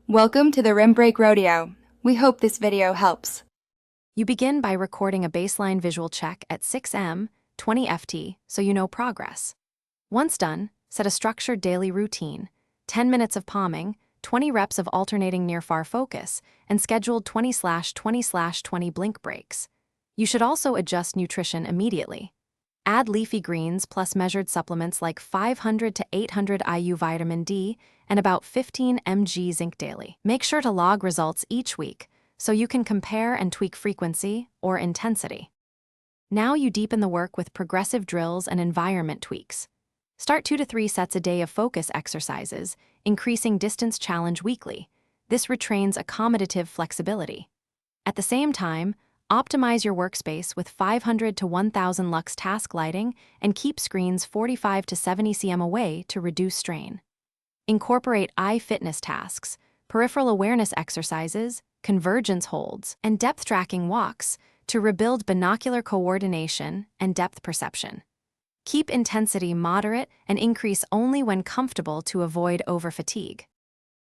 Welcome to the Rim Break Rodeo. We hope this video helps. You begin by recording a baseline visual check at 6M, 20 FT, so you know progress. Once done, set a structured daily routine, 10 minutes of palming, 20 reps of alternating near-far focus, and scheduled 20/20/20 blink breaks. You should also adjust nutrition immediately. Add leafy greens plus measured supplements like 500 to 800 IU vitamin D and about 15 mg zinc daily. Make sure to log results each week so you can compare and tweak frequency or intensity. Now you deepen the work with progressive drills and environment tweaks. Start 2 to 3 sets a day of focus exercises, increasing distance challenge weekly. This retrains accommodative flexibility. At the same time, optimize your workspace with 500 to 1000 lux task lighting and keep screens 45 to 70 cm away to reduce strain. Incorporate eye fitness tasks, peripheral awareness exercises, convergence holds, and depth tracking walks to rebuild binocular coordination and depth perception. Keep intensity moderate and increase only when comfortable to avoid overfatigue.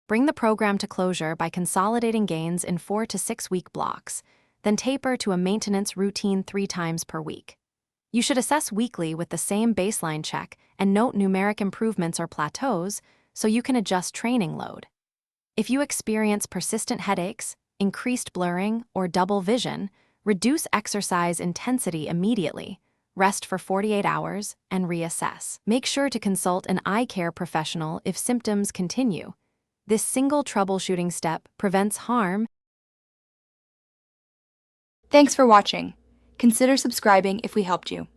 Bring the program to closure by consolidating gains in 4 to 6 week blocks, then taper to a maintenance routine 3 times per week. You should assess weekly with the same baseline check and note numeric improvements or plateaus so you can adjust training load. If you experience persistent headaches, increased blurring, or double vision, reduce exercise intensity immediately, rest for 48 hours, and reassess. Make sure to consult an eye care professional if symptoms continue. This single troubleshooting step prevents harm. Thanks for watching. Consider subscribing if we helped you.